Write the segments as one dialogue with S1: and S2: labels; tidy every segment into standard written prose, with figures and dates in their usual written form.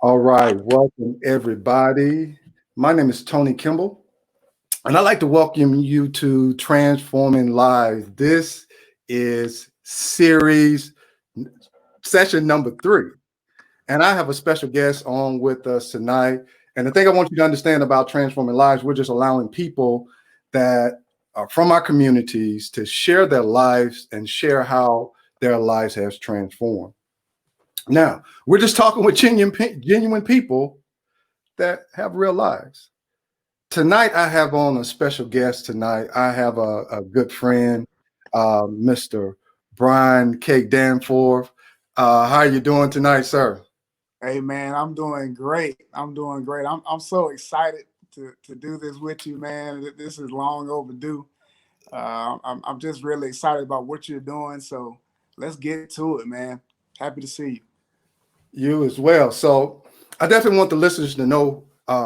S1: All right, welcome everybody. My name is Tony Kimball, and I'd like to welcome you to Transforming Lives. This is series session number 3, and I have a special guest on with us tonight. And the thing I want you to understand about Transforming Lives, we're just allowing people that are from our communities to share their lives and share how their lives has transformed. Now, we're just talking with genuine people that have real lives. Tonight, I have on a special guest tonight. I have a good friend, Mr. Brian K. Danforth. How are you doing tonight, sir?
S2: Hey, man, I'm doing great. I'm doing great. I'm so excited to do this with you, man. This is long overdue. I'm just really excited about what you're doing. So let's get to it, man. Happy to see you.
S1: You as well. So I definitely want the listeners to know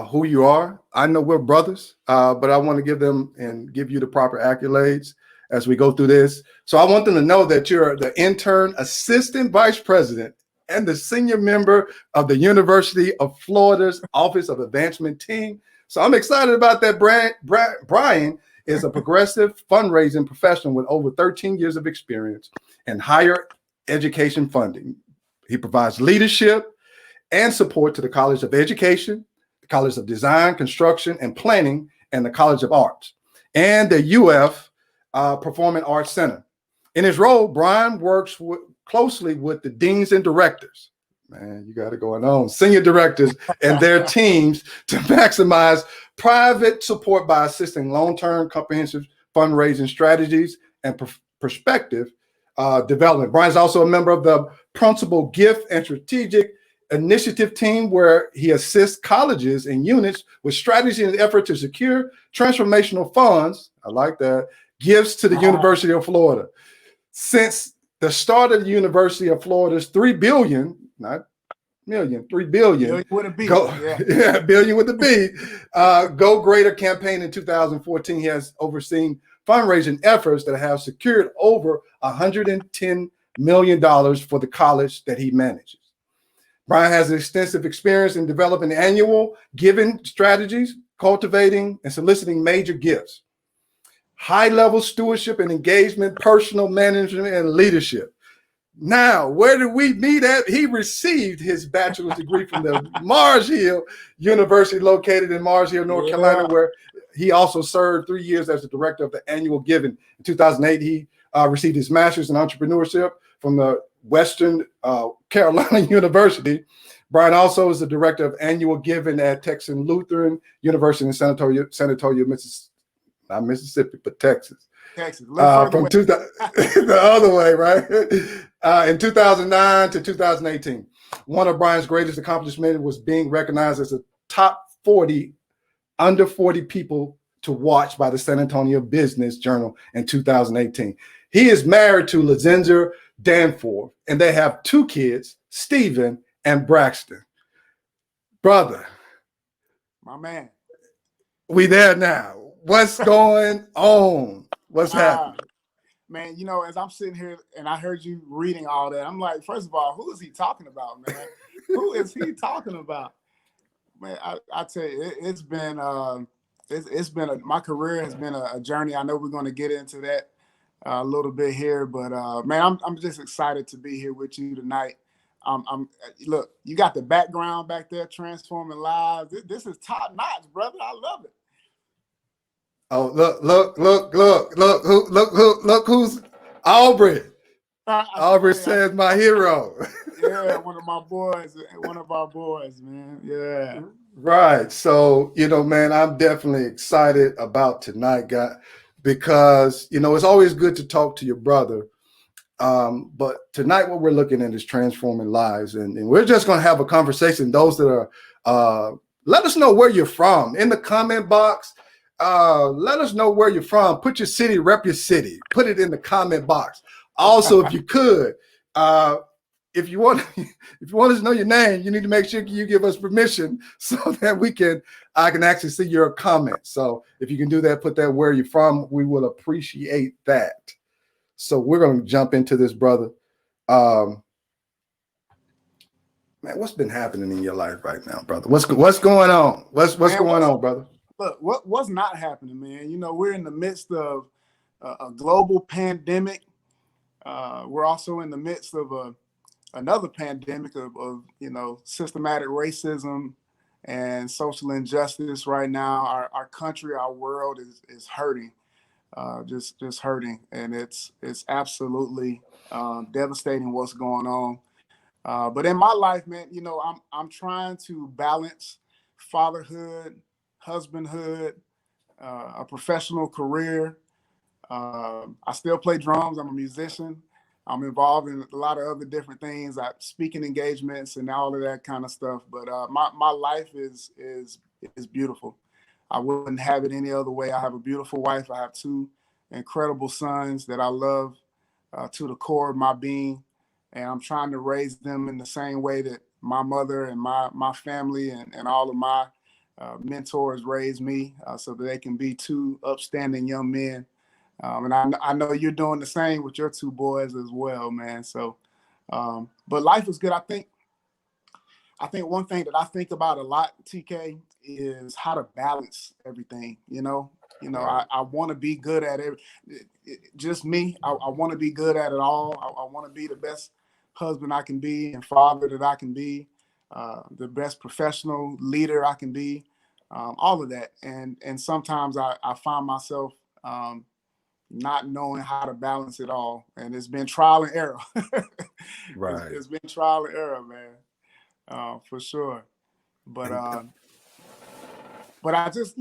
S1: who you are. I know we're brothers, but I want to give them and give you the proper accolades as we go through this. So I want them to know that you're the Interim Assistant Vice President and the senior member of the University of Florida's Office of Advancement team. So I'm excited about that. Brian is a progressive fundraising professional with over 13 years of experience in higher education funding. He provides leadership and support to the College of Education, the College of Design, Construction, and Planning, and the College of Arts, and the UF Performing Arts Center. In his role, Brian works closely with the deans and directors. Man, you got it going on. Senior directors and their teams to maximize private support by assisting long-term comprehensive fundraising strategies and perspective development. Brian's also a member of the Principal Gift and Strategic Initiative team, where he assists colleges and units with strategy and effort to secure transformational funds. I like that. Gifts to the University of Florida. Since the start of the University of Florida's $3 billion, not million, $3 billion.
S2: With a B.
S1: Billion with a B. Go Greater campaign in 2014, he has overseen fundraising efforts that have secured over $110 million for the college that he manages. Brian has extensive experience in developing annual giving strategies, cultivating and soliciting major gifts, high-level stewardship and engagement, personal management, and leadership. Now, where did we meet at? He received his bachelor's degree from the Mars Hill University, located in Mars Hill, North Carolina, where he also served 3 years as the director of the annual giving. In 2008, he received his master's in entrepreneurship from the Western Carolina University. Brian also is the director of annual giving at Texas Lutheran University in San Antonio, Mississippi. Not Mississippi, but Texas.
S2: Texas.
S1: From the other way, right? In 2009 to 2018. One of Brian's greatest accomplishments was being recognized as a top 40 under 40 people to watch by the San Antonio Business Journal in 2018. He is married to Lazenzer Danforth, and they have 2 kids, Stephen and Braxton. Brother.
S2: My man.
S1: We there now. What's going on? What's happening?
S2: Man, you know, as I'm sitting here and I heard you reading all that, I'm like, first of all, who is he talking about, man? Who is he talking about? Man, I tell you, it's been my career has been a journey. I know we're going to get into that a little bit here, but man, I'm just excited to be here with you tonight. Look, you got the background back there, transforming lives. This is top notch, brother. I love it.
S1: Oh, look who's Aubrey. Aubrey says my hero.
S2: Yeah, one of our boys, man. Yeah.
S1: Right. So, man, I'm definitely excited about tonight, guy, because, it's always good to talk to your brother. But tonight what we're looking at is transforming lives. And we're just going to have a conversation. Those that are, let us know where you're from in the comment box. Let us know where you're from. Put your city, rep your city. Put it in the comment box. Also, if you could, if you want us to know your name, you need to make sure you give us permission so that I can actually see your comment. So if you can do that, put that where you're from. We will appreciate that. So we're going to jump into this, brother. Man, what's been happening in your life right now, brother? What's going on? What's
S2: Man,
S1: going on, brother?
S2: look, what's not happening, man? You know, we're in the midst of a global pandemic. We're also in the midst of another pandemic of systematic racism and social injustice right now. Our country, our world is hurting, just hurting, and it's absolutely devastating what's going on. But in my life, man, I'm trying to balance fatherhood, husbandhood, a professional career. I still play drums. I'm a musician. I'm involved in a lot of other different things, like speaking engagements and all of that kind of stuff. But my life is beautiful. I wouldn't have it any other way. I have a beautiful wife. I have two incredible sons that I love to the core of my being, and I'm trying to raise them in the same way that my mother and my family and all of my mentors raised me, so that they can be two upstanding young men. And I know you're doing the same with your two boys as well, man. So, but life is good. I think one thing that I think about a lot, TK, is how to balance everything.
S1: Right.
S2: I want to be good at it. Just me. I want to be good at it all. I want to be the best husband I can be and father that I can be, the best professional leader I can be, all of that. And sometimes I find myself not knowing how to balance it all, and it's been trial and error.
S1: Right.
S2: It's been trial and error, man, for sure. But
S1: And
S2: but I just,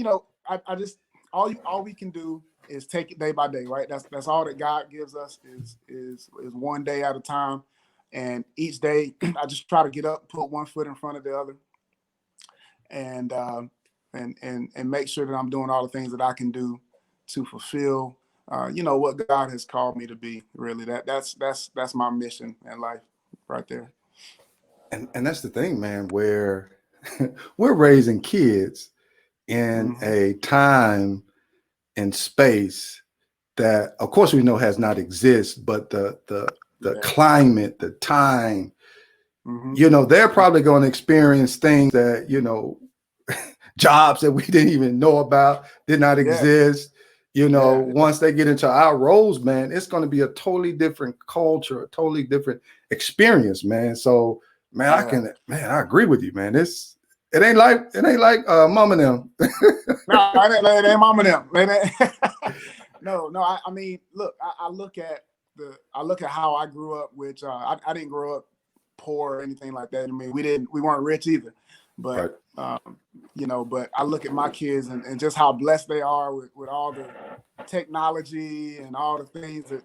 S2: I just all we can do is take it day by day, right? That's all that God gives us is one day at a time, and each day I just try to get up, put one foot in front of the other, and and make sure that I'm doing all the things that I can do to fulfill, what God has called me to be. Really, that's my mission in life, right there.
S1: and that's the thing, man, where we're raising kids in
S2: Hmm.
S1: a time and space that, of course, we know has not exist, but the
S2: Yeah.
S1: climate, the time,
S2: Hmm.
S1: they're probably going to experience things that, jobs that we didn't even know about, did not
S2: Yeah.
S1: exist.
S2: Yeah. Yeah.
S1: Once they get into our roles, man, it's going to be a totally different culture, a totally different experience, man. So, man,
S2: Yeah.
S1: I agree with you, man. It ain't like mom and them.
S2: No, it ain't mama them. No. I mean, look, I look at how I grew up, which I didn't grow up poor or anything like that. I mean, we weren't rich either, but
S1: Right.
S2: but I look at my kids and just how blessed they are with all the technology and all the things that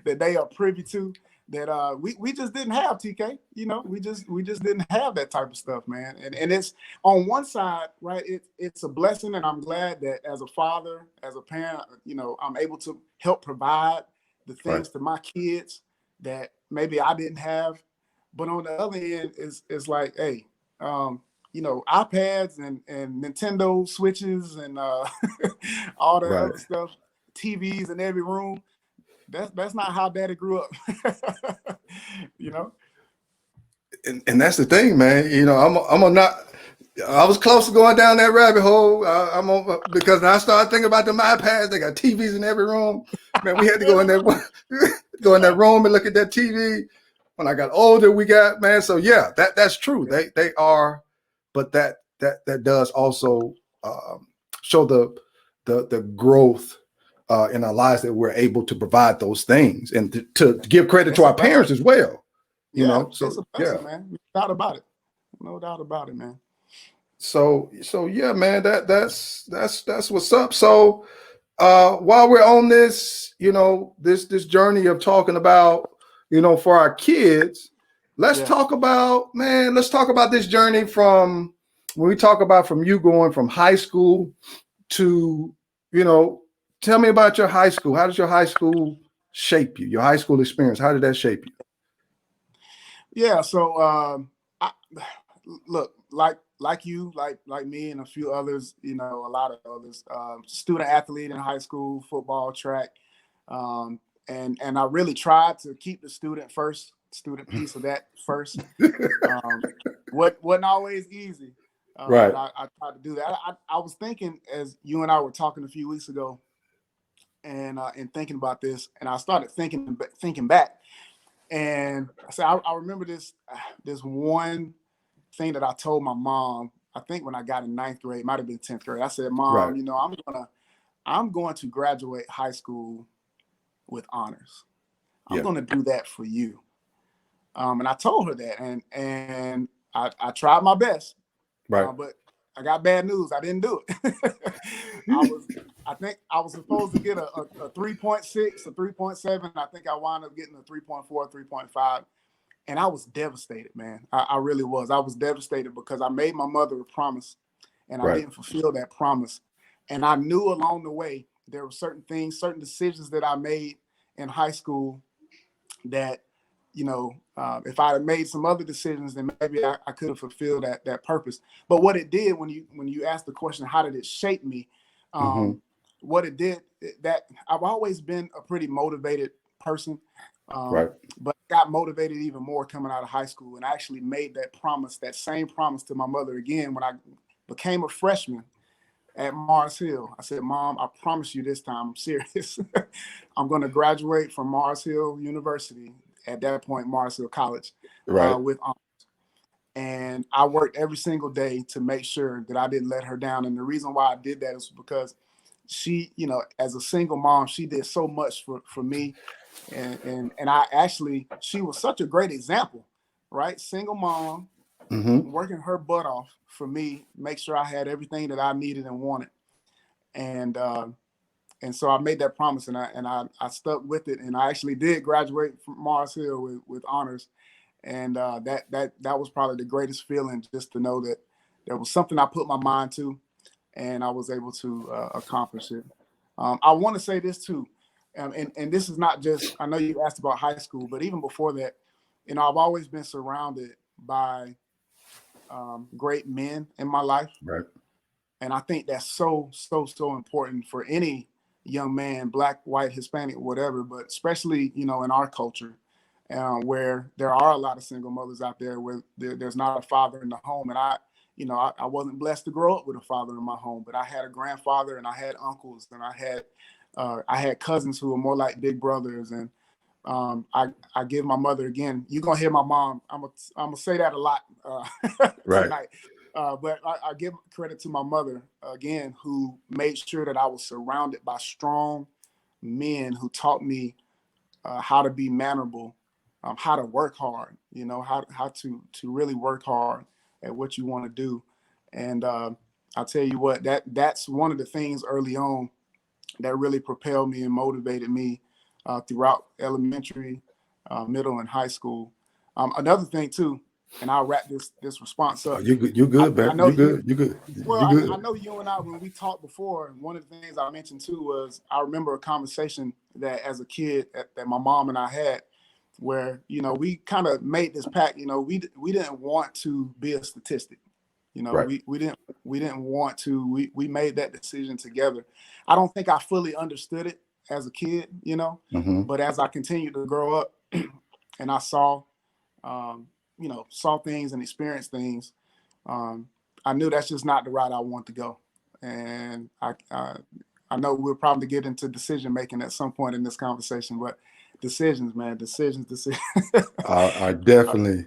S2: that they are privy to, that we just didn't have, TK. We just didn't have that type of stuff, man. And it's on one side, right? It's a blessing, and I'm glad that as a father, as a parent, I'm able to help provide the
S1: Right.
S2: things to my kids that maybe I didn't have. But on the other end, it's like, hey, iPads and Nintendo Switches and all the
S1: Right.
S2: other stuff, TVs in every room. That's not how Daddy grew up. you know.
S1: And that's the thing, man. I'm a not. I was close to going down that rabbit hole. I'm on because I started thinking about them iPads. They got TVs in every room. Man, we had to go in there, go in that room and look at that TV. When I got older, we got, man. So yeah, that's true.
S2: Yeah.
S1: They are, but that does also show the growth in our lives, that we're able to provide those things, and to give credit to
S2: It's a
S1: our
S2: blessing.
S1: parents as well.
S2: Yeah, it's
S1: So
S2: a
S1: yeah.
S2: blessing, man. No doubt about it. No doubt about it, man.
S1: So yeah, man, that's what's up. So while we're on this, this journey of talking about, for our kids,
S2: Yeah.
S1: let's talk about this journey from when we talk about from you going from high school to, tell me about your high school. How does your high school shape you? Your high school experience, how did that shape you?
S2: Yeah. So I, look, like you, like me and a few others, a lot of others, student athlete in high school, football, track, and I really tried to keep the student first, student piece of that first. Wasn't always easy,
S1: Right.
S2: but I tried to do that. I was thinking, as you and I were talking a few weeks ago, and thinking about this, and I started thinking back, and I said I remember this one thing that I told my mom. I think when I got in ninth grade, might have been 10th grade. I said, Mom,
S1: Right.
S2: you know, I'm going to graduate high school with honors. I'm
S1: Yeah.
S2: going to do that for you. And I told her that, and I tried my best,
S1: Right.
S2: but I got bad news. I didn't do it. I think I was supposed to get a 3.6, a 3.7. I think I wound up getting a 3.4, 3.5. And I was devastated, man. I really was. I was devastated because I made my mother a promise and I
S1: Right.
S2: didn't fulfill that promise. And I knew along the way, there were certain things, certain decisions that I made in high school that, you know, if I had made some other decisions, then maybe I could have fulfilled that purpose. But what it did, when you asked the question, how did it shape me?
S1: Mm-hmm.
S2: What it did, that I've always been a pretty motivated person.
S1: Right.
S2: But I got motivated even more coming out of high school, and I actually made that same promise to my mother again when I became a freshman at Mars Hill. I said, Mom, I promise you this time, I'm serious. I'm going to graduate from Mars Hill University, at that point, Mars Hill College,
S1: Right.
S2: with honors. And I worked every single day to make sure that I didn't let her down. And the reason why I did that is because she, you know, as a single mom, she did so much for me. And I actually, she was such a great example, right? Single mom,
S1: Mm-hmm.
S2: working her butt off for me, make sure I had everything that I needed and wanted. And so I made that promise, and I stuck with it, and I actually did graduate from Mars Hill with honors. And that was probably the greatest feeling, just to know that there was something I put my mind to, and I was able to accomplish it. I want to say this too, and this is not just, I know you asked about high school, but even before that, you know, I've always been surrounded by great men in my life.
S1: Right.
S2: And I think that's so important for any young man, black, white, Hispanic, whatever, but especially, you know, in our culture, where there are a lot of single mothers out there where there's not a father in the home. And I wasn't blessed to grow up with a father in my home, but I had a grandfather and I had uncles and I had cousins who were more like big brothers. And I give my mother, again, you're going to hear my mom, I'm gonna say that a lot
S1: Right.
S2: tonight. But I give credit to my mother, again, who made sure that I was surrounded by strong men who taught me how to be mannerable, how to work hard, you know, how to really work hard at what you want to do. And I'll tell you what, that's one of the things early on that really propelled me and motivated me throughout elementary, middle, and high school. Another thing too, and I'll wrap this response
S1: Oh,
S2: up.
S1: you good? You good,
S2: I
S1: man?
S2: know
S1: You good? You good?
S2: well,
S1: You
S2: I
S1: good?
S2: know you and I, when we talked before, one of the things I mentioned too was, I remember a conversation that as a kid that my mom and I had, where, you know, we kind of made this pact. You know, we didn't want to be a statistic. You know,
S1: Right.
S2: we didn't want to. We made that decision together. I don't think I fully understood it as a kid, you know,
S1: Mm-hmm.
S2: but as I continued to grow up and I saw, saw things and experienced things, I knew that's just not the route I want to go. And I know we'll probably get into decision making at some point in this conversation, but decisions, man, decisions.
S1: I definitely.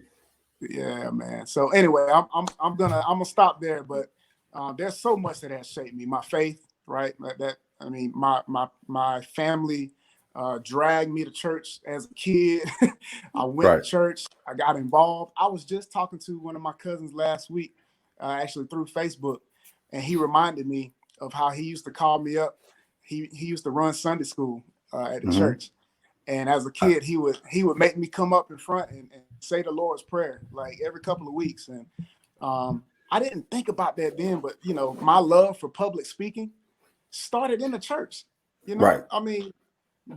S2: Yeah, man. So anyway, I'm gonna stop there, but there's so much that has shaped me. My faith, right? I mean, my family dragged me to church as a kid. I went to
S1: Right.
S2: church. I got involved. I was just talking to one of my cousins last week, actually through Facebook, and he reminded me of how he used to call me up. He used to run Sunday school at the
S1: Mm-hmm.
S2: church. And as a kid, he would make me come up in front and say the Lord's Prayer like every couple of weeks. And I didn't think about that then, but you know, my love for public speaking started in the church. You
S1: Right.
S2: know, I mean,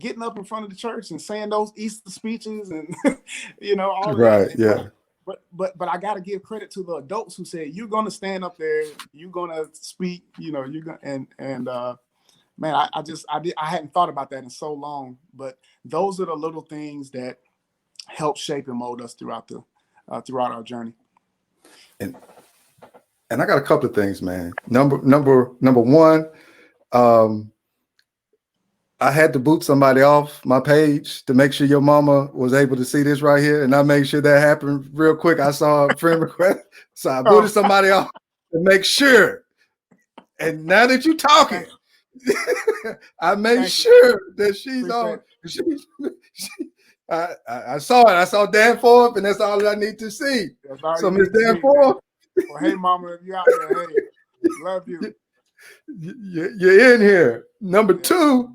S2: getting up in front of the church and saying those Easter speeches and you know, all of
S1: Right.
S2: that.
S1: Yeah.
S2: But I got to give credit to the adults who said, "You're going to stand up there, you're going to speak," you know, you're going and man, I hadn't thought about that in so long, but those are the little things that helped shape and mold us throughout our journey.
S1: And I got a couple of things, man. Number one, I had to boot somebody off my page to make sure your mama was able to see this right here, and I made sure that happened real quick. I saw a friend request, so I booted somebody off to make sure. And now that you're talking, I made sure that she's on. I saw it. I saw Danforth, and that's all that I need to see. So, Miss Danforth.
S2: Well, hey, mama, if you out there, hey, love you.
S1: You're in here. Number two,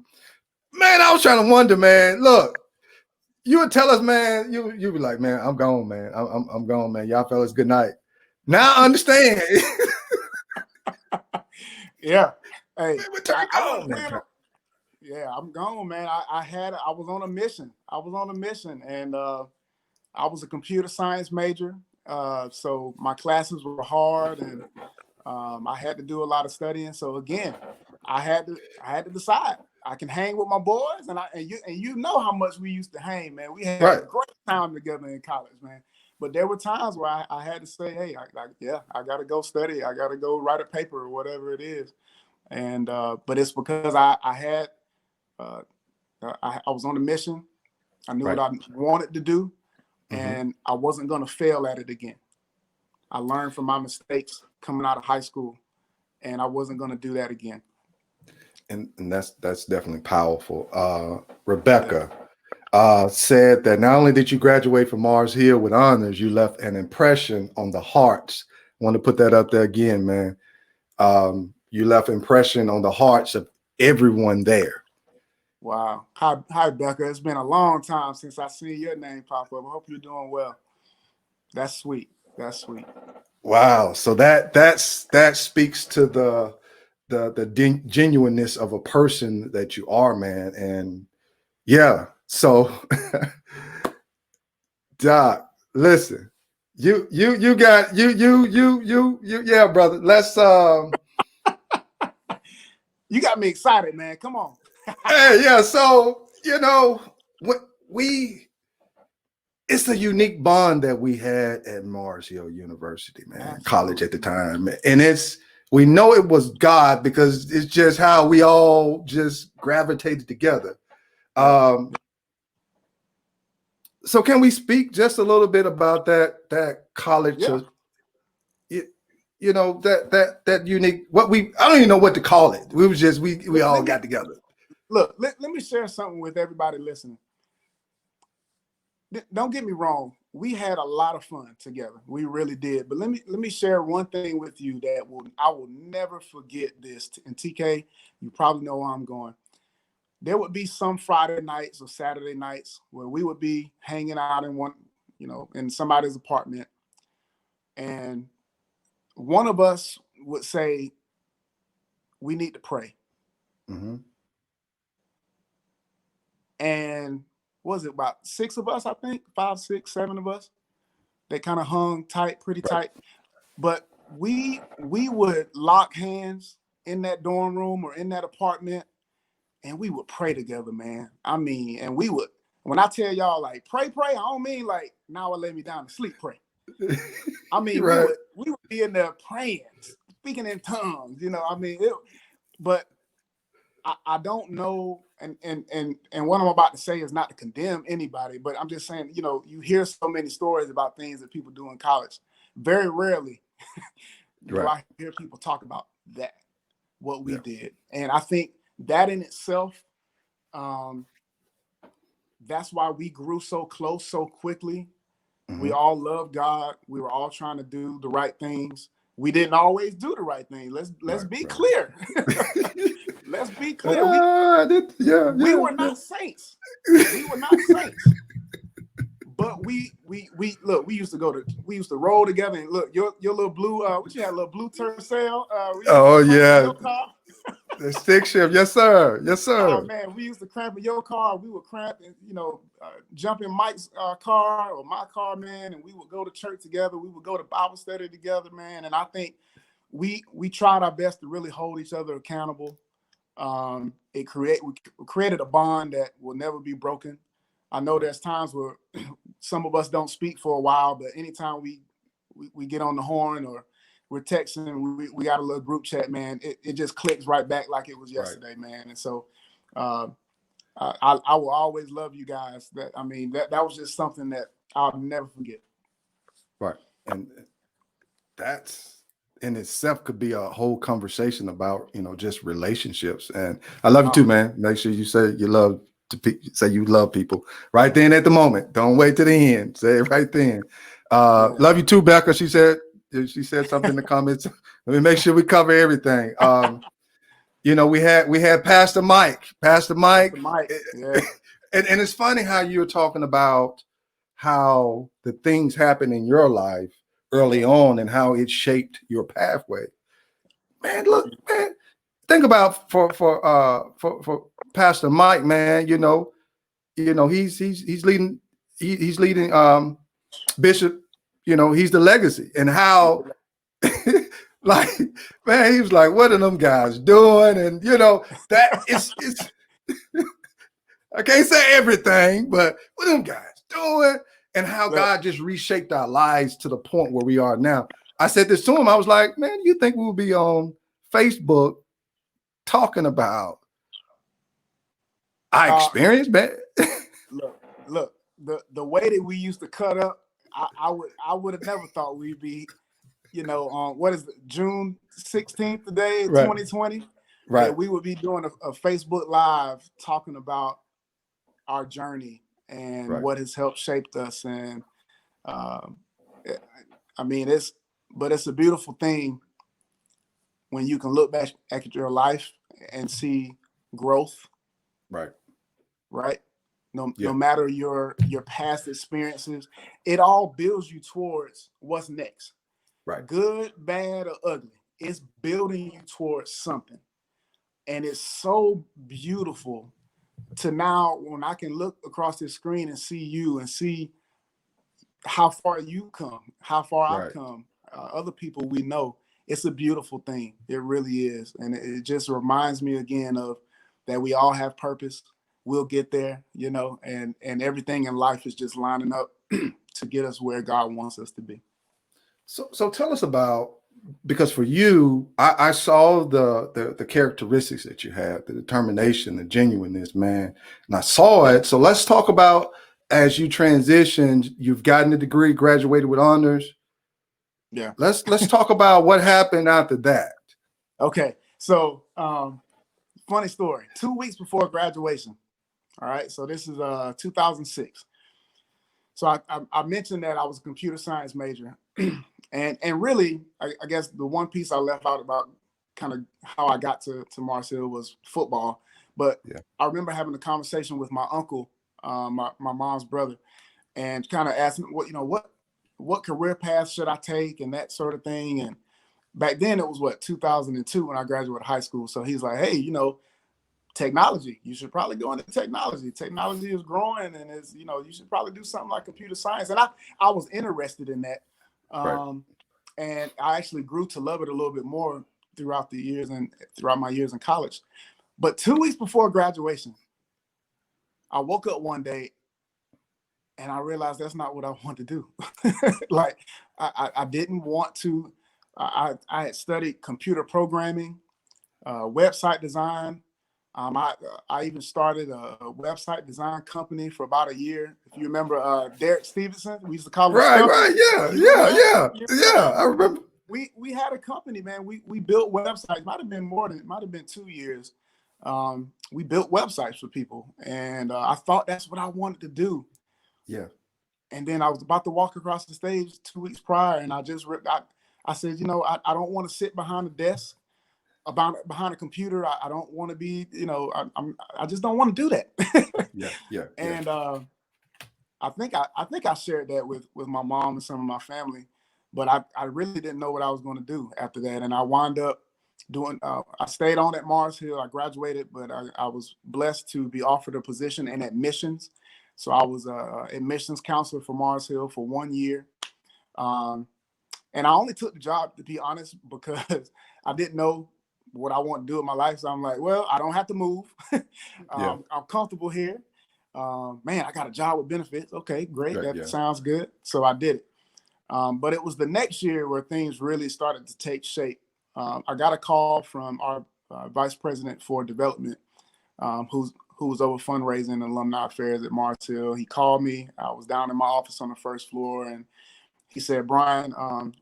S1: man, I was trying to wonder, man. Look, you would tell us, man. You be like, man, I'm gone, man. I'm gone, man. Y'all fellas, good night. Now I understand.
S2: Yeah. Hey,
S1: yeah,
S2: I'm gone, man. I was on a mission. And I was a computer science major. So my classes were hard, and I had to do a lot of studying. So again, I had to decide. I can hang with my boys, and you know how much we used to hang, man. We had a great time together in college, man. But there were times where I had to say, hey, I got to go study. I got to go write a paper or whatever it is. And but it's because I was on a mission. I knew what I wanted to do, and I wasn't going to fail at it again. I learned from my mistakes coming out of high school, and I wasn't going to do that again.
S1: And that's definitely powerful. Rebecca said that not only did you graduate from Mars Hill with honors, you left an impression on the hearts. I want to put that up there again, man. You left impression on the hearts of everyone there.
S2: Wow. Hi, Becca. It's been a long time since I seen your name pop up. I hope you're doing well. That's sweet.
S1: Wow. So that speaks to the genuineness of a person that you are, man. And yeah. So Doc, listen, you got yeah, brother. Let's
S2: you got me excited, man. Come on.
S1: Hey, yeah. So, it's a unique bond that we had at Mars Hill University, man. Absolutely. College at the time. And we know it was God, because it's just how we all just gravitated together. So can we speak just a little bit about that college? That unique, I don't even know what to call it. We was just, we all got together.
S2: Look, let me share something with everybody listening. Don't get me wrong. We had a lot of fun together. We really did. But let me share one thing with you that I will never forget this. And TK, you probably know where I'm going. There would be some Friday nights or Saturday nights where we would be hanging out in somebody's apartment. And one of us would say, we need to pray.
S1: Mm-hmm.
S2: And what was it, about 6 of us, I think, 5, 6, 7 of us. They kind of hung tight, pretty tight. But we would lock hands in that dorm room or in that apartment, and we would pray together, man. I mean, and we would, when I tell y'all like pray, I don't mean like now I lay me down to sleep, pray. I mean, we would be in there praying, speaking in tongues, I mean, but I don't know, and what I'm about to say is not to condemn anybody, but I'm just saying, you hear so many stories about things that people do in college. Very rarely do I hear people talk about what we did. And I think that in itself, that's why we grew so close so quickly. Mm-hmm. We all loved God. We were all trying to do the right things. We didn't always do the right thing. Let's be clear. Let's be clear. We were not saints. We were not saints. But we look. We used to roll together. And look, your little blue. What you had, a little blue Tercel? Your car.
S1: The stick shift, yes sir.
S2: Oh man, we used to cramp in your car. We would cramp in, jump in Mike's car or my car, man, and we would go to church together. We would go to Bible study together, man. And I think we tried our best to really hold each other accountable. We created a bond that will never be broken. I know there's times where some of us don't speak for a while, but anytime we get on the horn or we're texting, we got a little group chat, man. It just clicks right back like it was yesterday, man. And so I will always love you guys. That was just something that I'll never forget.
S1: Right. And that's in itself could be a whole conversation about, just relationships. And I love you too, man. Make sure you say you love say you love people right then at the moment. Don't wait to the end. Say it right then. Love you too, Becca. She said something in the comments. Let me make sure we cover everything. We had Pastor Mike.
S2: Yeah.
S1: And it's funny how you were talking about how the things happen in your life early on and how it shaped your pathway. Man, look, man, think about for Pastor Mike, man. He's leading Bishop. He's the legacy, and how like, man, he was like, what are them guys doing? And that it's I can't say everything, but what are them guys doing? And how God just reshaped our lives to the point where we are now. I said this to him. I was like, man, you think we'll be on Facebook talking about our experience, man?
S2: Look, the way that we used to cut up, I would have never thought we'd be, on what is it, June 16th today, 2020?
S1: Right.
S2: That we would be doing a Facebook Live talking about our journey and what has helped shaped us. And it's a beautiful thing when you can look back at your life and see growth. Right. No matter your past experiences, it all builds you towards what's next.
S1: Right.
S2: Good, bad, or ugly. It's building you towards something. And it's so beautiful to now when I can look across this screen and see you and see how far you come, how far I've come, other people we know. It's a beautiful thing. It really is. And it just reminds me again of that we all have purpose. We'll get there, and everything in life is just lining up to get us where God wants us to be.
S1: So tell us about, because for you, I saw the characteristics that you had, the determination, the genuineness, man, and I saw it. So let's talk about, as you transitioned, you've gotten a degree, graduated with honors.
S2: Yeah.
S1: Let's talk about what happened after that.
S2: Okay. So funny story. 2 weeks before graduation. All right. So this is 2006. So I mentioned that I was a computer science major. And really, I guess the one piece I left out about kind of how I got to Mars Hill was football. But I remember having a conversation with my uncle, my mom's brother, and kind of asking what career path should I take and that sort of thing. And back then it was 2002 when I graduated high school. So he's like, hey, technology, you should probably go into technology. Technology is growing, and you should probably do something like computer science. And I was interested in that. And I actually grew to love it a little bit more throughout the years and throughout my years in college. But 2 weeks before graduation, I woke up one day and I realized that's not what I wanted to do. Like I didn't want to. I had studied computer programming, website design. I even started a website design company for about a year. If you remember Derek Stevenson, we used to call him
S1: Right. Yeah. I remember.
S2: We had a company, man. We built websites. Might have been 2 years. We built websites for people, and I thought that's what I wanted to do.
S1: Yeah.
S2: And then I was about to walk across the stage 2 weeks prior, and I just ripped out. I said, I don't want to sit behind a desk, behind a computer. I don't want to be, I just don't want to do that.
S1: Yeah.
S2: And I think I shared that with my mom and some of my family, but I really didn't know what I was going to do after that. And I wound up doing. I stayed on at Mars Hill. I graduated, but I was blessed to be offered a position in admissions. So I was admissions counselor for Mars Hill for 1 year. And I only took the job, to be honest, because I didn't know what I want to do in my life. So I'm like, well, I don't have to move. I'm comfortable here. man, I got a job with benefits. Okay, great.
S1: Right,
S2: That
S1: yeah.
S2: sounds good. So I did it. But it was the next year where things really started to take shape. I got a call from our vice president for development, who was over fundraising and alumni affairs at Mars Hill. He called me. I was down in my office on the first floor, and he said, Brian,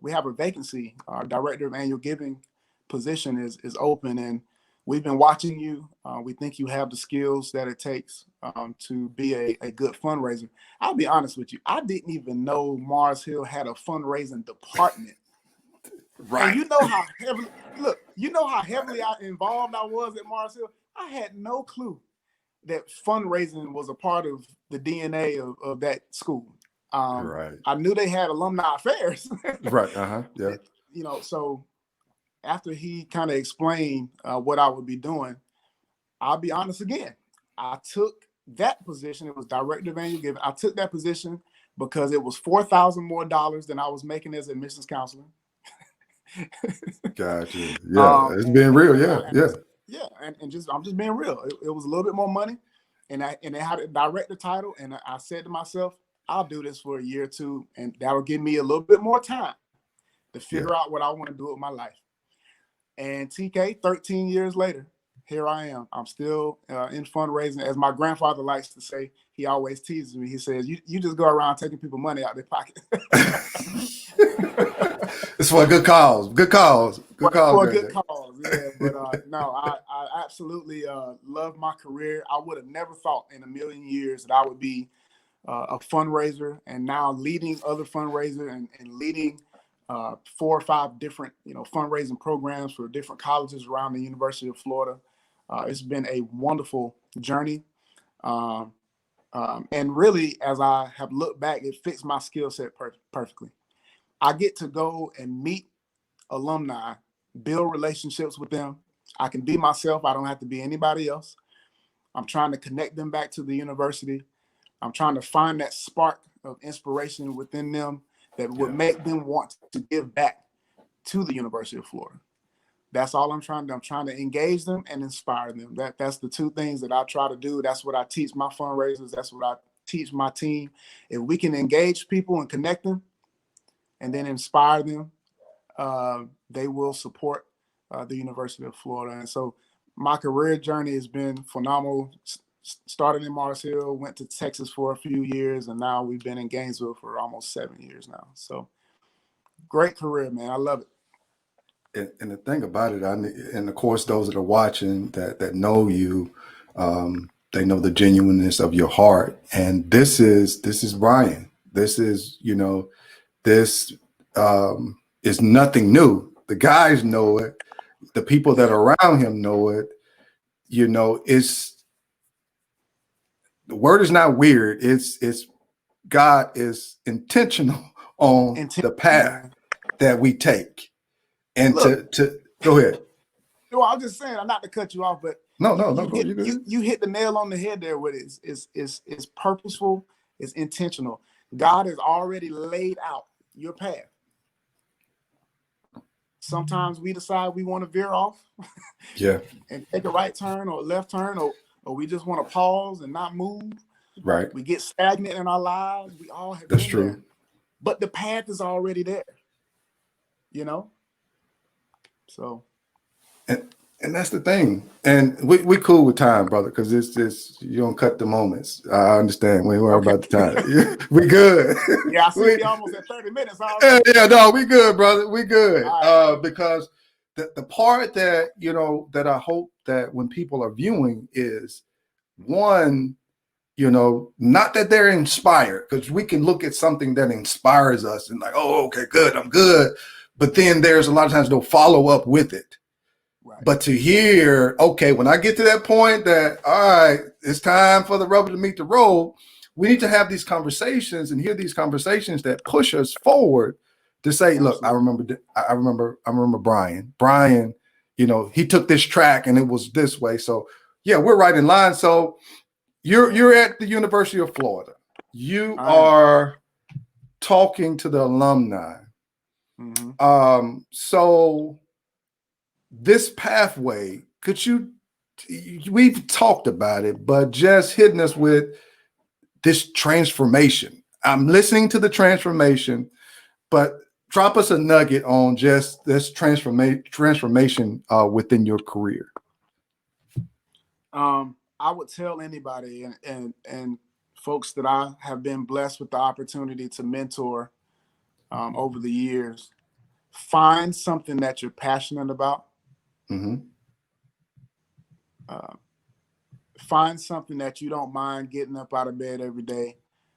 S2: we have a vacancy. Our director of annual giving position is open, and we've been watching you. We think you have the skills that it takes to be a good fundraiser. I'll be honest with you. I didn't even know Mars Hill had a fundraising department.
S1: Right.
S2: And you know how heavily involved I was at Mars Hill. I had no clue that fundraising was a part of the DNA of that school.
S1: Right.
S2: I knew they had alumni affairs.
S1: Right. Yeah.
S2: You know, so after he kind of explained what I would be doing, I'll be honest again. I took that position. It was director of annual giving. I took that position because it was $4,000 more than I was making as admissions counselor.
S1: Gotcha. Yeah, it's being real.
S2: Yeah, and just I'm just being real. It was a little bit more money, and it had a director title. And I said to myself, I'll do this for a year or two, and that'll give me a little bit more time to figure out what I want to do with my life. And TK, 13 years later, here I am. I'm still in fundraising. As my grandfather likes to say, he always teases me. He says, you just go around taking people money out their pocket.
S1: It's for good cause. Good cause.
S2: For a good cause. Yeah, but no, I absolutely love my career. I would have never thought in a million years that I would be a fundraiser, and now leading other fundraisers and leading 4 or 5 different fundraising programs for different colleges around the University of Florida. It's been a wonderful journey. And really, as I have looked back, it fits my skill set perfectly. I get to go and meet alumni, build relationships with them. I can be myself. I don't have to be anybody else. I'm trying to connect them back to the university. I'm trying to find that spark of inspiration within them that would make them want to give back to the University of Florida. That's all I'm trying to do. I'm trying to engage them and inspire them. That's the 2 things that I try to do. That's what I teach my fundraisers. That's what I teach my team. If we can engage people and connect them and then inspire them, they will support the University of Florida. And so my career journey has been phenomenal. Started in Mars Hill, went to Texas for a few years, and now we've been in Gainesville for almost 7 years now. So great career, man. I love it.
S1: And the thing about it, and of course, those that are watching that know you, they know the genuineness of your heart. And this is Brian. This is, this is nothing new. The guys know it. The people that are around him know it. The word is not weird. It's God is intentional on the path that we take. And look, to go ahead.
S2: Well, I'm just saying, I'm not to cut you off, but
S1: no,
S2: you hit the nail on the head there with it. It's purposeful, it's intentional. God has already laid out your path. Sometimes we decide we want to veer off and take a right turn or a left turn, or we just want to pause and not move.
S1: Right.
S2: We get stagnant in our lives. We all have
S1: That's
S2: been
S1: true.
S2: there. But the path is already there. So,
S1: and that's the thing. And we cool with time, brother, because it's just you don't cut the moments. I understand. We ain't worry about the time. We good.
S2: Yeah, I see we almost at 30 minutes already.
S1: Yeah, no, we good, brother. We good. Right. Because the part that that I hope that when people are viewing is one, not that they're inspired, because we can look at something that inspires us and like, oh, okay, good, I'm good. But then there's a lot of times no follow up with it. Right. But to hear, okay, when I get to that point that, all right, it's time for the rubber to meet the road, we need to have these conversations and hear these conversations that push us forward to say, look, I remember Brian. Brian, he took this track and it was this way. So yeah, we're right in line. So you're at the University of Florida. You are talking to the alumni. Mm-hmm. So this pathway, we've talked about it, but just hitting us with, this transformation. I'm listening to the transformation, but drop us a nugget on just this transformation within your career.
S2: I would tell anybody and folks that I have been blessed with the opportunity to mentor over the years, find something that you're passionate about.
S1: Mm-hmm.
S2: Find something that you don't mind getting up out of bed every day,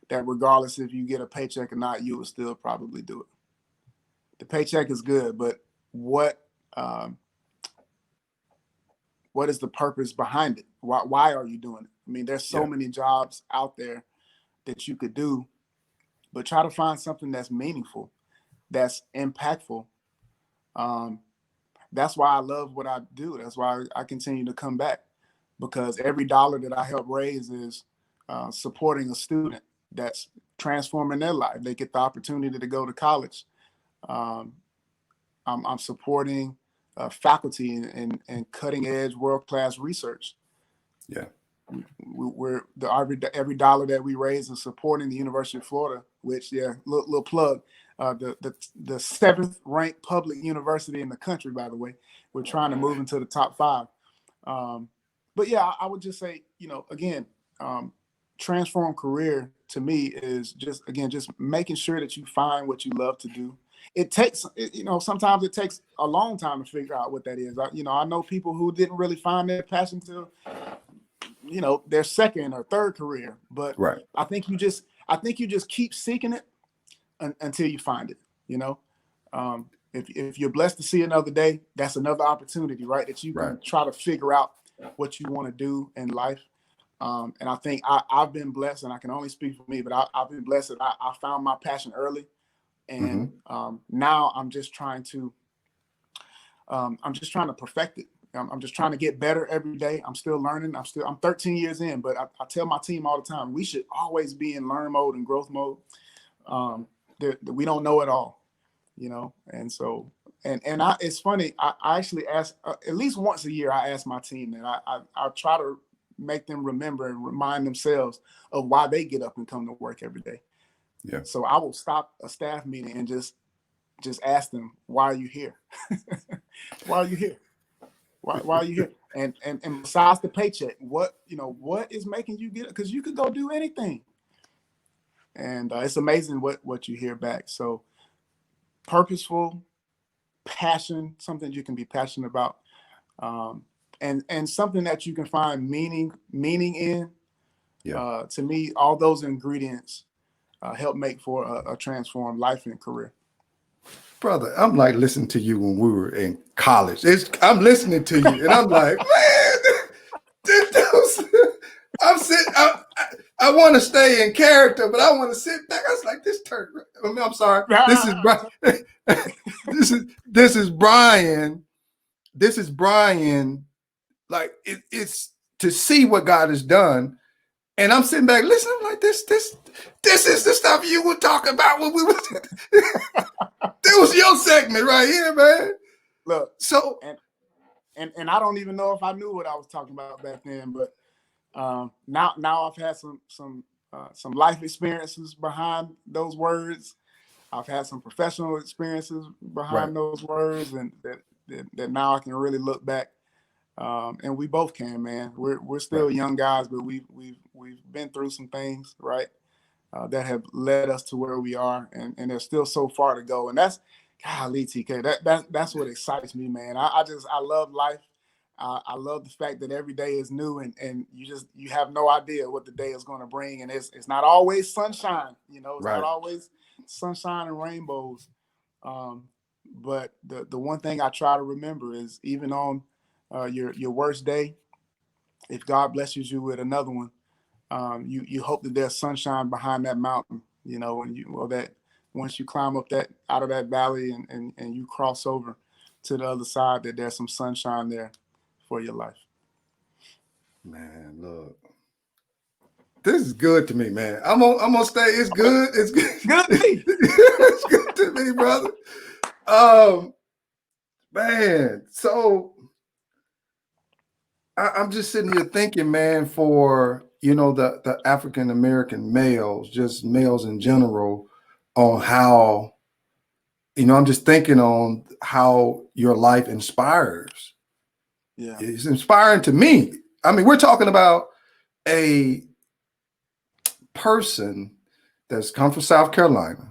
S2: that regardless if you get a paycheck or not, you will still probably do it. The paycheck is good, but what is the purpose behind it? Why are you doing it? I mean, there's so many jobs out there that you could do, but try to find something that's meaningful, that's impactful. That's why I love what I do. That's why I continue to come back, because every dollar that I help raise is supporting a student that's transforming their life. They get the opportunity to go to college. I'm supporting faculty and cutting edge world-class research.
S1: Yeah.
S2: Every dollar that we raise is supporting the University of Florida, which little plug, the 7th ranked public university in the country, by the way. We're trying to move into the top 5. But yeah, I would just say, again, transform career to me is just making sure that you find what you love to do. It takes, sometimes it takes a long time to figure out what that is. I know people who didn't really find their passion till, their second or third career. But
S1: right.
S2: I think you just keep seeking it until you find it. If you're blessed to see another day, that's another opportunity, right? That you can try to figure out what you want to do in life. And I think I've been blessed, and I can only speak for me, but I've been blessed that I found my passion early. And now I'm just trying to perfect it. I'm just trying to get better every day. I'm still learning. I'm 13 years in, but I tell my team all the time, we should always be in learn mode and growth mode. We don't know it all, and so, it's funny. I actually ask at least once a year, I ask my team, and I try to make them remember and remind themselves of why they get up and come to work every day.
S1: Yeah.
S2: So I will stop a staff meeting and just ask them, why are you here? Why are you here? Why are you here? And besides the paycheck, what is making you get it? Because you could go do anything. And it's amazing what you hear back. So purposeful, passion, something you can be passionate about, and something that you can find meaning in.
S1: Yeah.
S2: To me, all those ingredients help make for a transformed life and career.
S1: Brother, I'm like listening to you when we were in college. I'm listening to you, and I'm like, man, I'm sitting. I want to stay in character, but I want to sit back. I was like, this turn. I'm sorry. This is Brian. this is Brian. This is Brian. Like it's to see what God has done. And I'm sitting back listening. I'm like, this is the stuff you were talking about when we were. That was your segment right here, man.
S2: Look,
S1: so
S2: and I don't even know if I knew what I was talking about back then, but now I've had some life experiences behind those words. I've had some professional experiences behind those words, and that now I can really look back. And we both can, man. We're still young guys, but we've been through some things, right, that have led us to where we are, and there's still so far to go. And that's, golly, TK, that's what excites me, man. I love life. I love the fact that every day is new, and you have no idea what the day is going to bring, and it's not always sunshine, it's not always sunshine and rainbows. But the one thing I try to remember is, even on your worst day, if God blesses you with another one, you hope that there's sunshine behind that mountain, that once you climb up out of that valley and you cross over to the other side, that there's some sunshine there for your life.
S1: Man, look, this is good to me, man. I'm gonna stay. It's good. It's good.
S2: Good to me.
S1: It's good to me, brother. Man, so I'm just sitting here thinking, man, for the African American males, just males in general, on how, I'm just thinking on how your life inspires.
S2: Yeah.
S1: It's inspiring to me. I mean, we're talking about a person that's come from South Carolina,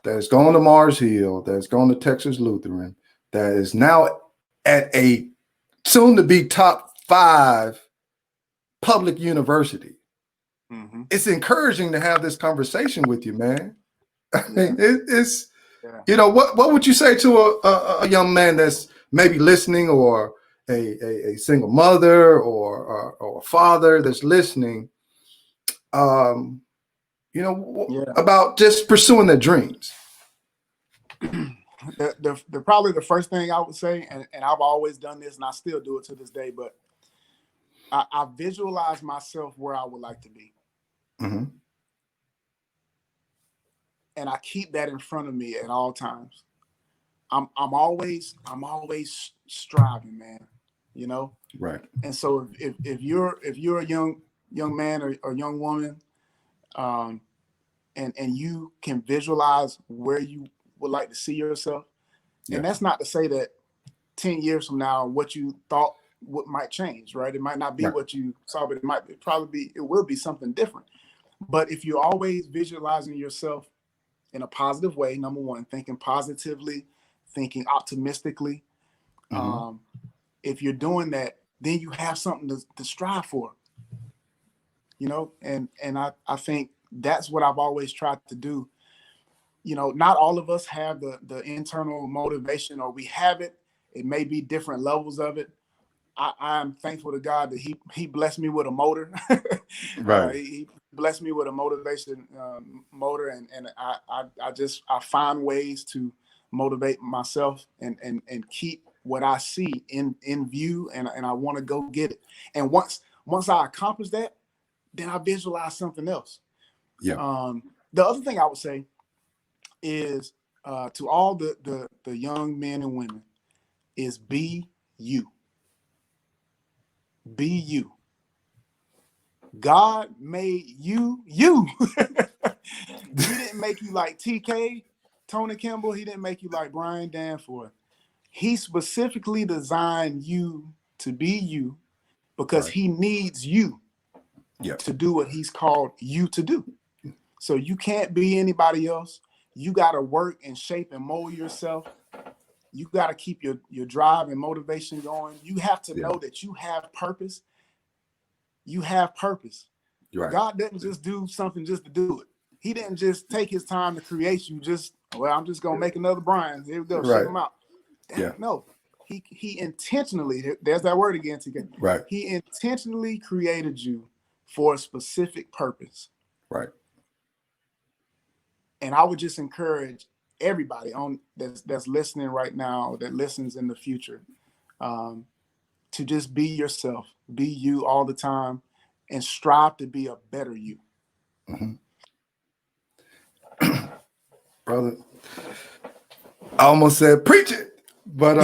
S1: that's gone to Mars Hill, that's gone to Texas Lutheran, that is now at a soon to be top 5 public university. It's encouraging to have this conversation with you, man. I mean, it's what would you say to a young man that's maybe listening, or a single mother, or a father that's listening, about just pursuing their dreams?
S2: Probably the first thing I would say, and I've always done this and I still do it to this day, but I visualize myself where I would like to be. And I keep that in front of me at all times. I'm always striving, man. Right. And so if you're a young man or young woman, and you can visualize where you would like to see yourself, and that's not to say that 10 years from now what you thought what might change, right? It might not be what you saw, but it will be something different. But if you're always visualizing yourself in a positive way, number one, thinking positively, thinking optimistically, if you're doing that, then you have something to strive for, and I think that's what I've always tried to do. Not all of us have the internal motivation, or we have it. It may be different levels of it. I'm thankful to God that he blessed me with a motor. Right. He blessed me with a motivation motor, and I find ways to motivate myself and keep what I see in view, and I want to go get it. And once I accomplish that, then I visualize something else. Yeah. The other thing I would say is to all the young men and women is be you. Be you. God made you. He didn't make you like TK, Tony Campbell. He didn't make you like Brian Danforth. He specifically designed you to be you because he needs you to do what he's called you to do. So you can't be anybody else. You got to work and shape and mold yourself. You got to keep your drive and motivation going. You have to know that you have purpose. You have purpose. Right. God didn't just do something just to do it. He didn't just take his time to create you. I'm just going to make another Brian. Here we go. Ship him out. No, he intentionally, there's that word again, TK. Right. He intentionally created you for a specific purpose. Right. And I would just encourage everybody that's listening right now, that listens in the future, to just be yourself, be you all the time, and strive to be a better you.
S1: Brother, I almost said preach it, but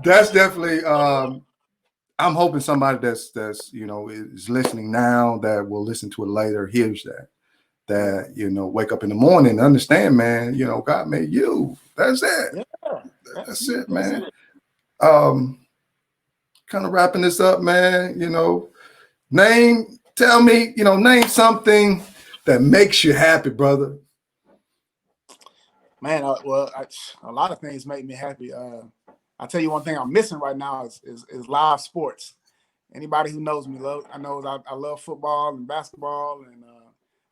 S1: that's definitely. I'm hoping somebody that's is listening now, that will listen to it later, hears that wake up in the morning and understand, man. God made you. That's it. Yeah, that's it, man. Kind of wrapping this up, man. Name something that makes you happy, brother.
S2: Man, a lot of things make me happy. I'll tell you one thing I'm missing right now is live sports. Anybody who knows me, I love football and basketball, and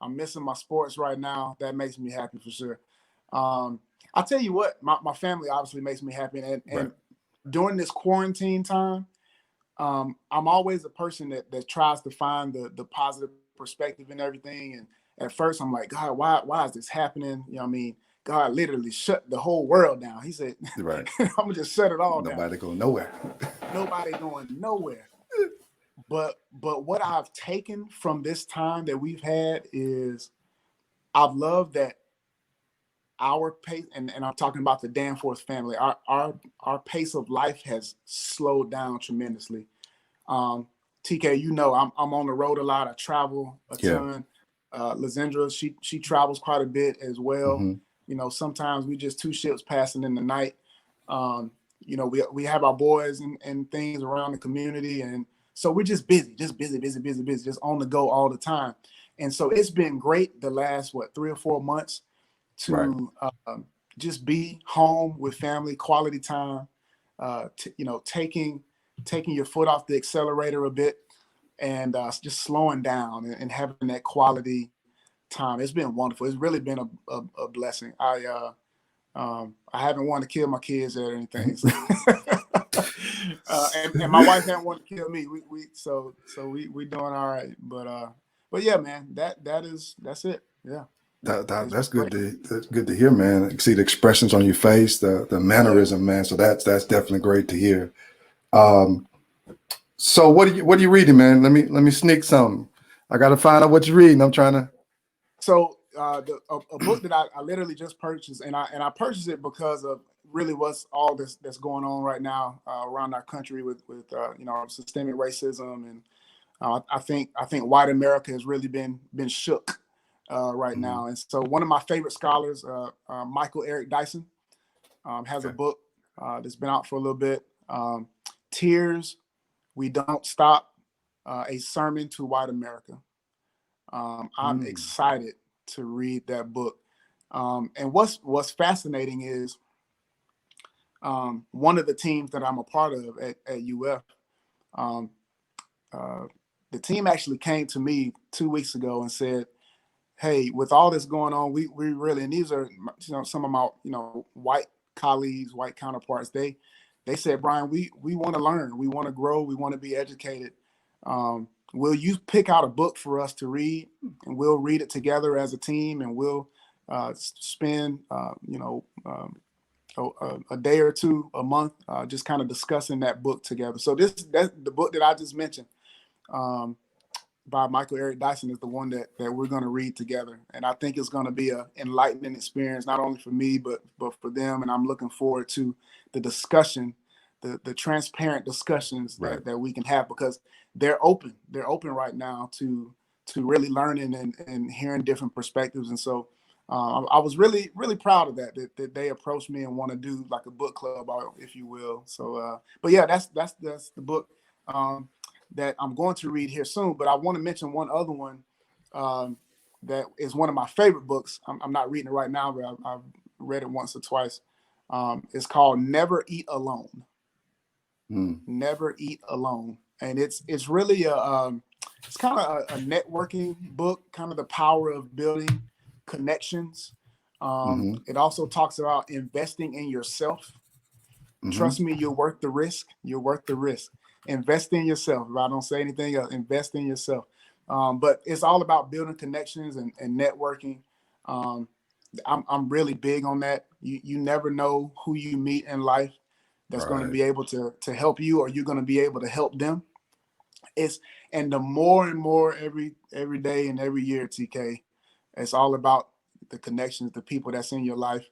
S2: I'm missing my sports right now. That makes me happy for sure. I'll tell you what, my family obviously makes me happy, and during this quarantine time, I'm always a person that tries to find the positive perspective in everything. And at first I'm like, God, why is this happening? You know what I mean? God literally shut the whole world down. He said, right. I'm gonna just shut it all down.
S1: Nobody going nowhere.
S2: Nobody going nowhere. But what I've taken from this time that we've had is I've loved that our pace, and I'm talking about the Danforth family, our pace of life has slowed down tremendously. TK, you know, I'm on the road a lot. I travel a ton. Lizendra, she travels quite a bit as well.
S1: Mm-hmm.
S2: You know, sometimes we just two ships passing in the night. You know, we have our boys and things around the community, and so we're just busy, just on the go all the time. And so it's been great the last 3 or 4 months to just be home with family, quality time. You know, taking your foot off the accelerator a bit, and just slowing down and having that quality time. It's been wonderful. It's really been a blessing. I haven't wanted to kill my kids or anything, so. and my wife hadn't wanted to kill me. We doing all right. But yeah, man, that's it. Yeah.
S1: That's good to hear, man. You see the expressions on your face, the mannerism, man. So that's definitely great to hear. So what are you reading, man? Let me sneak something. I got to find out what you're reading. I'm trying to.
S2: So a book that I literally just purchased, and I purchased it because of really what's all that's going on right now around our country with you know, systemic racism, and I think white America has really been shook right now. And so one of my favorite scholars, Michael Eric Dyson, has a book that's been out for a little bit. Tears We Don't Stop, a sermon to white America. I'm excited to read that book. And what's fascinating is one of the teams that I'm a part of at UF, the team actually came to me 2 weeks ago and said, hey, with all this going on, we really, and these are, you know, some of my, you know, white colleagues, white counterparts, they said, Brian, we want to learn, we want to grow, we want to be educated. Will you pick out a book for us to read, and we'll read it together as a team, and we'll spend, you know, a day or two a month just kind of discussing that book together. So that's the book that I just mentioned by Michael Eric Dyson is the one that we're going to read together. And I think it's going to be an enlightening experience, not only for me, but for them. And I'm looking forward to the discussion, the transparent discussions that we can have, because they're open right now to really learning and hearing different perspectives. And so I was really, really proud of that they approached me and want to do like a book club, if you will. So, but yeah, that's the book that I'm going to read here soon. But I want to mention one other one that is one of my favorite books. I'm not reading it right now, but I've read it once or twice. It's called Never Eat Alone. Never Eat Alone. And it's really it's kind of a networking book, kind of the power of building connections. It also talks about investing in yourself. Trust me, you're worth the risk. You're worth the risk. Invest in yourself. If I don't say anything else, invest in yourself. But it's all about building connections and networking. I'm really big on that. You never know who you meet in life that's going to be able to help you, or you're going to be able to help them. And the more and more every day and every year, TK, it's all about the connections, the people that's in your life,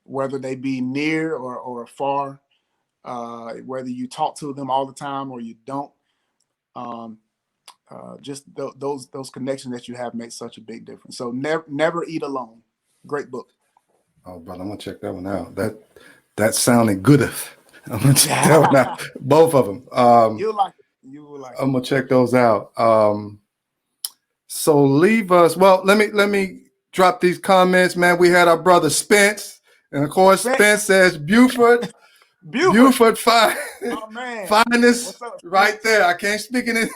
S2: whether they be near or far, whether you talk to them all the time or you don't. Just those connections that you have make such a big difference. So never Eat Alone. Great book.
S1: Oh, brother, I'm gonna check that one out. That sounded good. I'm gonna check that one out. Both of them.
S2: You'll like it. You will like it.
S1: I'm gonna check those out. So leave us. Well, let me drop these comments, man. We had our brother Spence, and of course Spence says Buford fine.
S2: Oh man,
S1: finest right there. I can't speak in it.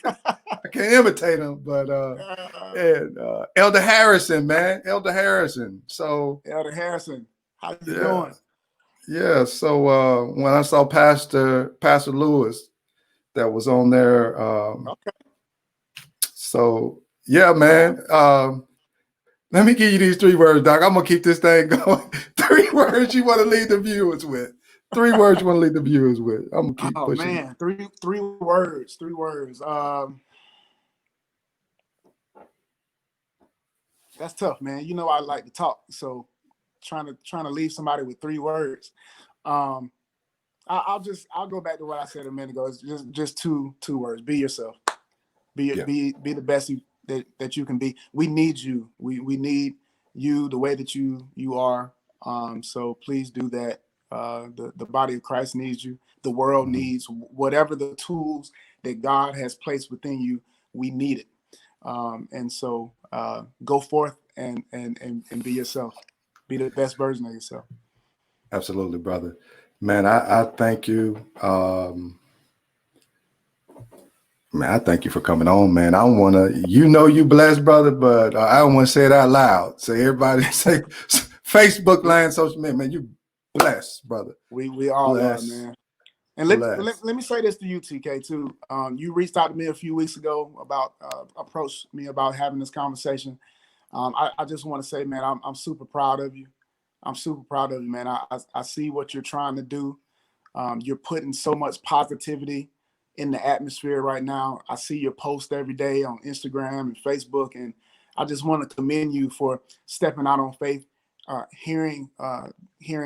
S1: I can't imitate him, but and Elder Harrison, man, Elder Harrison. So
S2: Elder Harrison, how you doing?
S1: Yeah. So when I saw Pastor Lewis, that was on there.
S2: Okay.
S1: So yeah, man. Let me give you these 3 words, Doc. I'm gonna keep this thing going. 3 words you want to leave the viewers with. 3 words you want to leave the viewers with. I'm gonna keep pushing.
S2: Oh man, three words. 3 words. That's tough, man. You know I like to talk, so trying to leave somebody with 3 words. Um, I'll go back to what I said a minute ago. It's just two words. Be yourself.
S1: Yeah,
S2: Be the best that you can be. We need you. We need you the way that you are. So please do that. The body of Christ needs you. The world needs whatever the tools that God has placed within you. We need it. And so go forth and be yourself. Be the best version of yourself.
S1: absolutely, brother. Man, I thank you. Man, I thank you for coming on, man. I don't want to, you blessed, brother, but I don't want to say it out loud. Say everybody, say Facebook line, social media, man, you blessed, brother.
S2: We all
S1: Blessed.
S2: are, man. And let me say this to you, TK, too. You reached out to me a few weeks ago about approached me about having this conversation. I just want to say, man, I'm super proud of you. I'm super proud of you, man. I see what you're trying to do. You're putting so much positivity in the atmosphere right now. I see your post every day on Instagram and Facebook, and I just want to commend you for stepping out on faith, hearing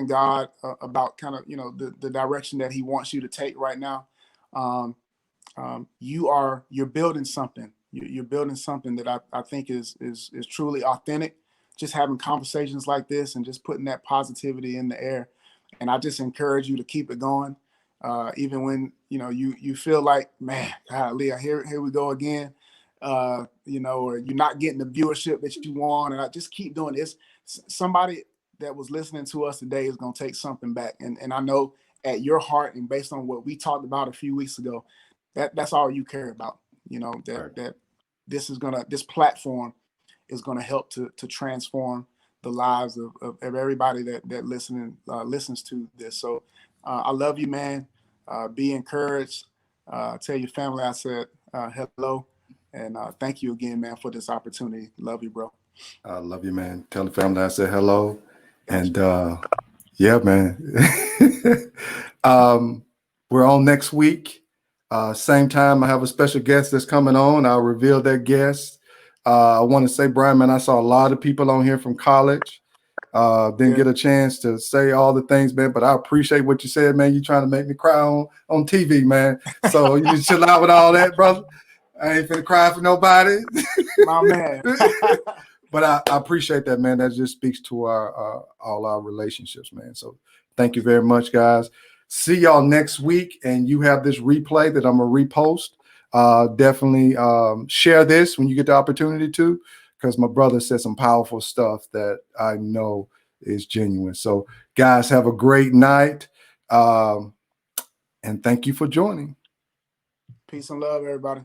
S2: God about kind of the direction that He wants you to take right now. You're building something. You're building something that I think is truly authentic. Just having conversations like this and just putting that positivity in the air. And I just encourage you to keep it going, even when you feel like, man, golly, here we go again. Or you're not getting the viewership that you want, and I just keep doing this. Somebody that was listening to us today is going to take something back, and I know at your heart and based on what we talked about a few weeks ago, that's all you care about. That this platform is gonna help to transform the lives of everybody that listens to this. So I love you, man. Be encouraged. Tell your family I said hello, and thank you again, man, for this opportunity. Love you, bro.
S1: I love you, man. Tell the family I said hello.
S2: Gotcha.
S1: And yeah, man. We're on next week. Same time, I have a special guest that's coming on. I'll reveal that guest. I want to say, Brian, man, I saw a lot of people on here from college. Didn't get a chance to say all the things, man, but I appreciate what you said, man. You're trying to make me cry on TV, man. So you need to chill out with all that, brother. I ain't finna cry for nobody.
S2: My man.
S1: But I appreciate that, man. That just speaks to all our relationships, man. So thank you very much, guys. See y'all next week. And you have this replay that I'm going to repost. Definitely share this when you get the opportunity to, because my brother said some powerful stuff that I know is genuine. So guys, have a great night. And thank you for joining.
S2: Peace and love, everybody.